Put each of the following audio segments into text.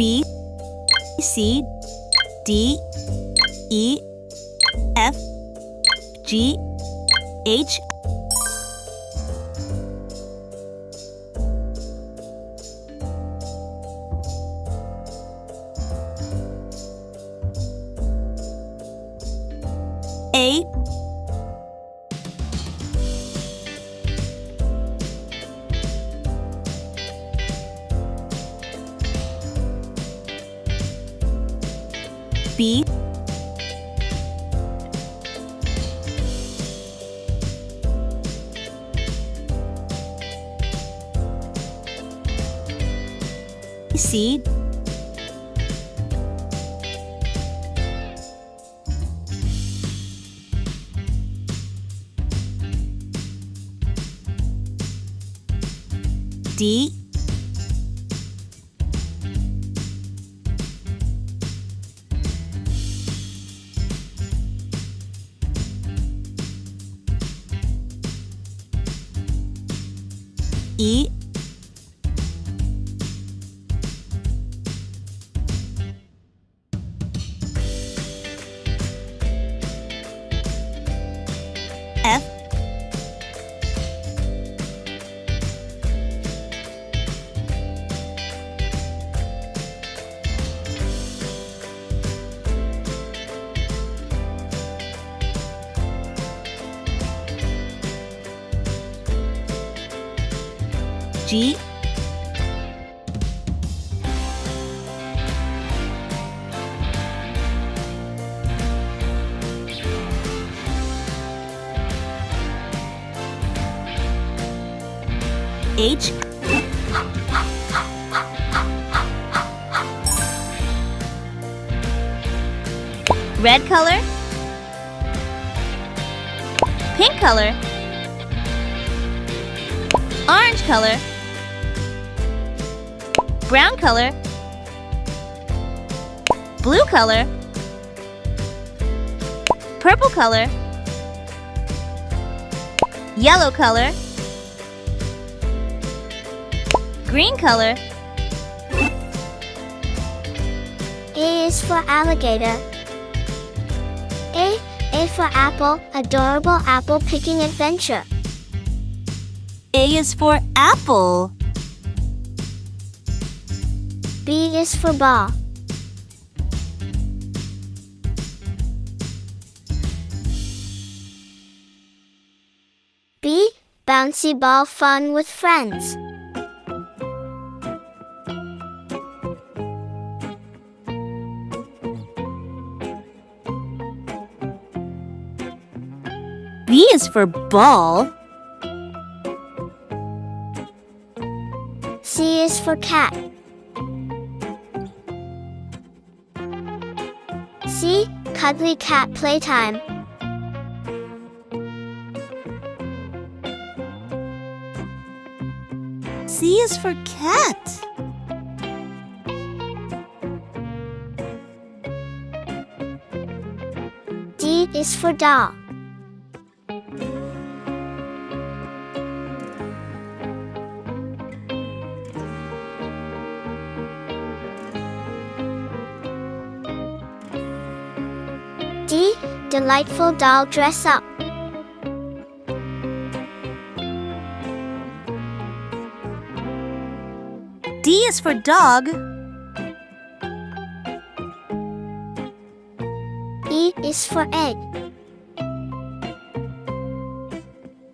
B, C, D, E, F, G, H, A, B, C, D, E, F, G, H, red color, pink color, orange color, brown color, blue color, purple color, yellow color, green color. A is for alligator. A for apple, adorable apple picking adventure. A is for apple. B is for ball. B, bouncy ball fun with friends. B is for ball. C is for cat. C, cuddly cat playtime. C is for cat. D is for doll. D, delightful doll dress up. D is for dog. E is for egg.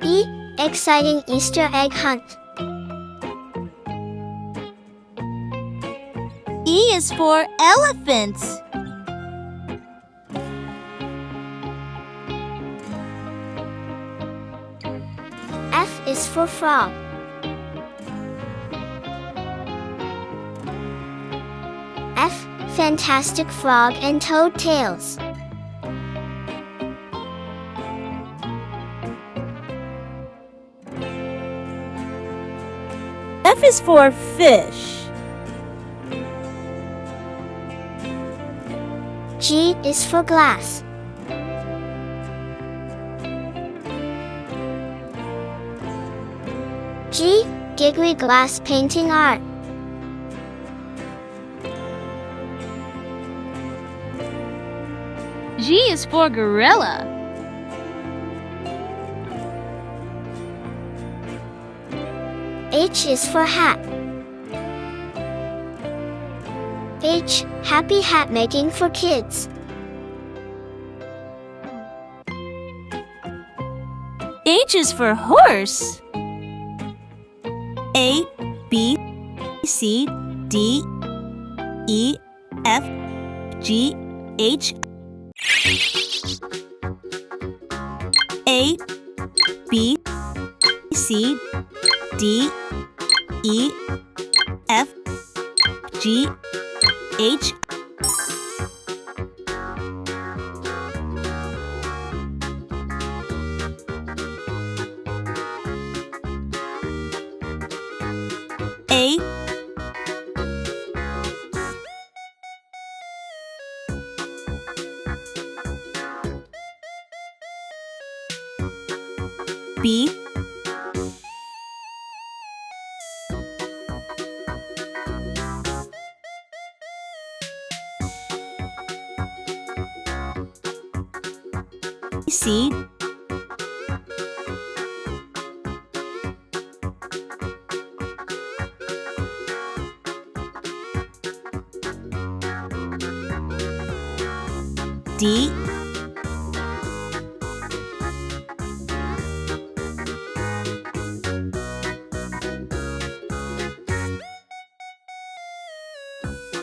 E, exciting Easter egg hunt. E is for elephant. F is for frog. F, fantastic frog and toad tails. F is for fish. G is for glass. G, giggly glass painting art. G is for gorilla. H is for hat. H, happy hat making for kids. H is for horse. A, B, C, D, E, F, G, H. A, B, C, D, E, F, G, H. A, B, C, D,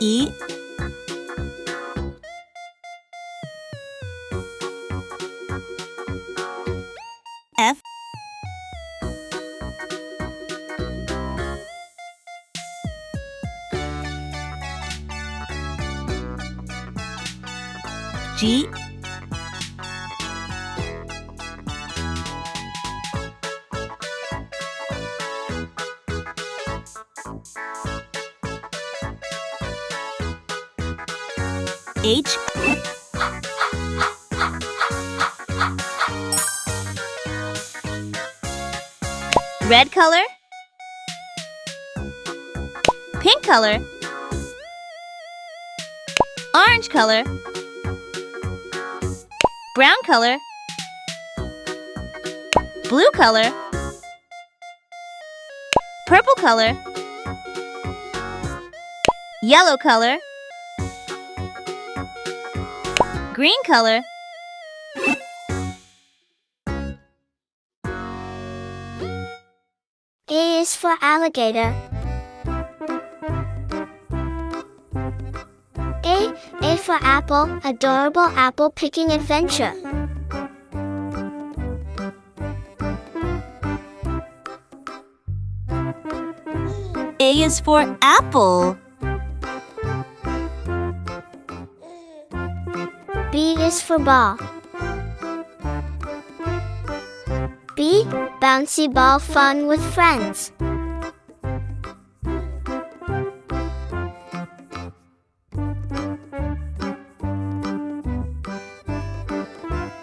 E, F, G, H. Red color, pink color, orange color, brown color, blue color, purple color, yellow color, green color. A is for alligator. A for apple, adorable apple picking adventure. A is for apple. B is for ball. B, bouncy ball fun with friends.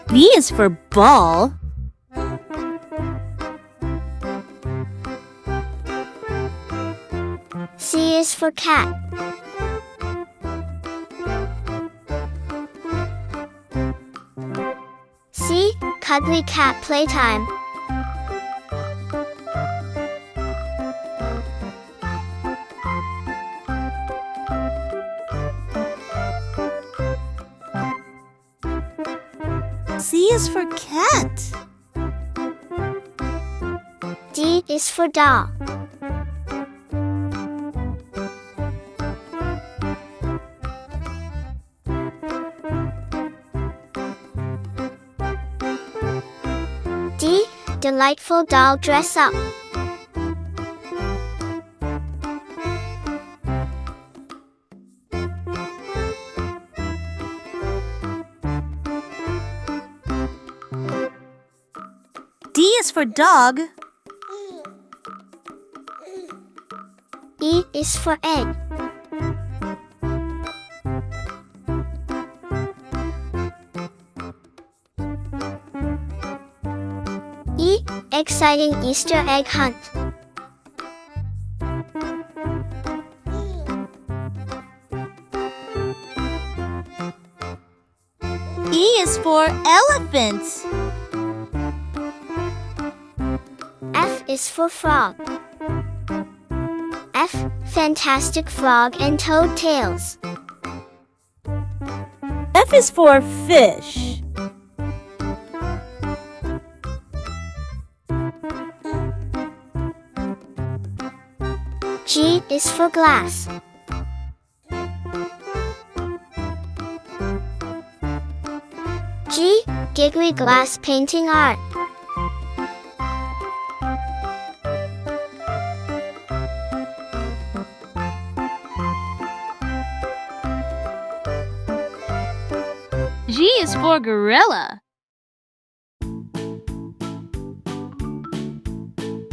B is for ball. C is for cat. C, cuddly cat playtime. C is for cat. D is for doll. D, delightful doll dress up. D is for dog. E is for egg. E, exciting Easter egg hunt. E is for elephant. F is for frog. F, fantastic frog and toad tails. F is for fish. G is for glass. G, giggly glass painting art. G is for gorilla.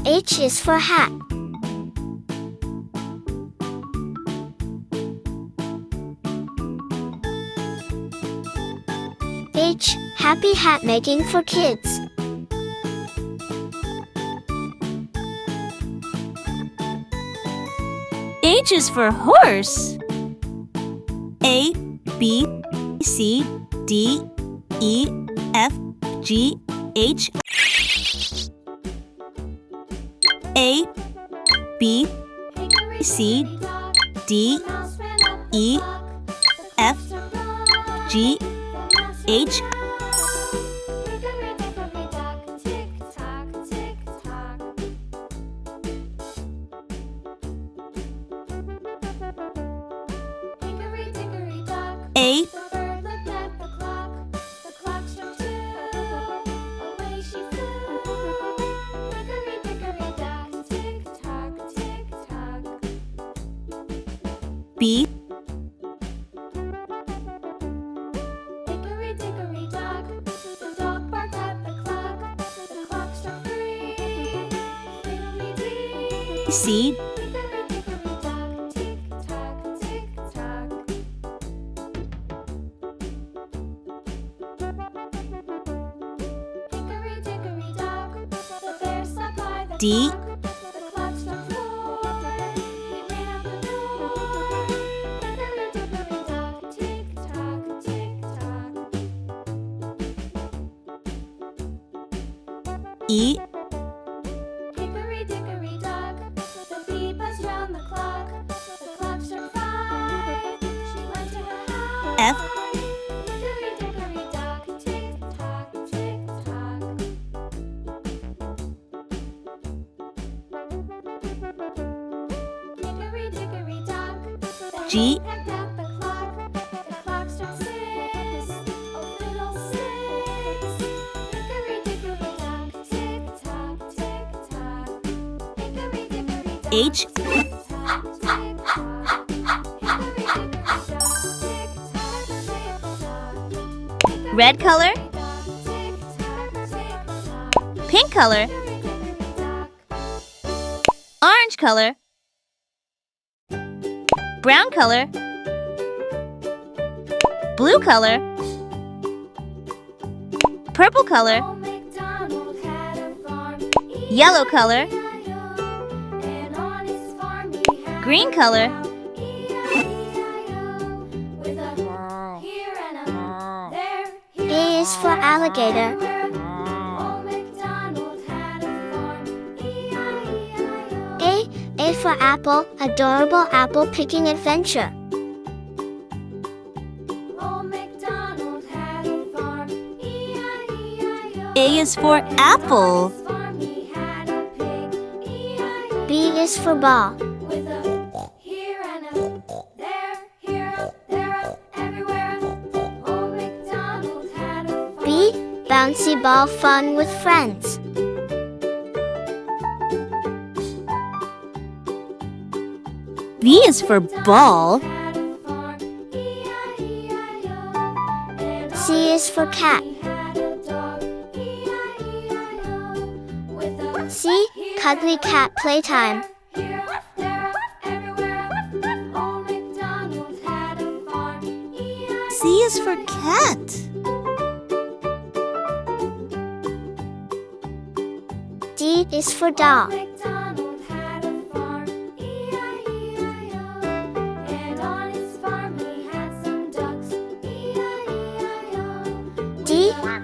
H is for hat. H, happy hat making for kids. H is for horse. A, B, C, D, E, F, G, H. A, B, C, D, E, F, G, H. A, B, C, D, E, F, G, H, red color, pink color, orange color, brown color, blue color, purple color, yellow color, green color, A is for alligator. A for apple, adorable apple picking adventure. A is for apple. B is for ball. B, bouncy ball fun with friends. B is for ball. C is for cat. C, cuddly cat playtime. C is for cat. D is for dog.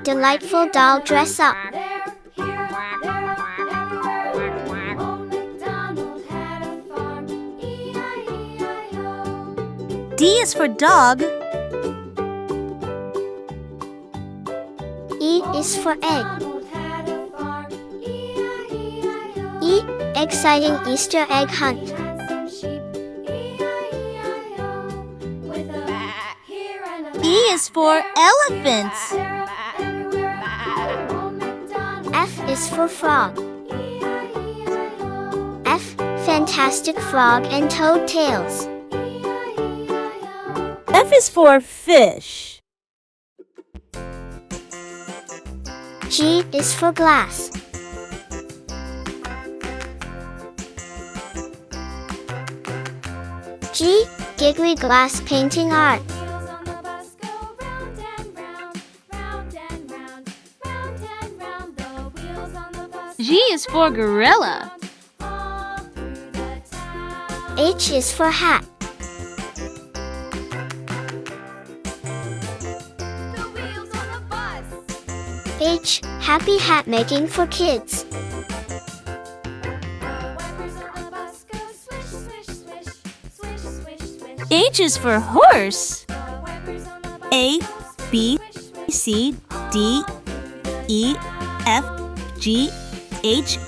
Delightful doll dress up. D is for dog. E is for egg. E, exciting Easter egg hunt. E is for elephants. F is for frog. F, fantastic frog and toad tails. F is for fish. G is for glass. G, giggly glass painting art. G is for gorilla. H is for hat. H, happy hat making for kids. H is for horse. A, B, C, D, E, F, G, H,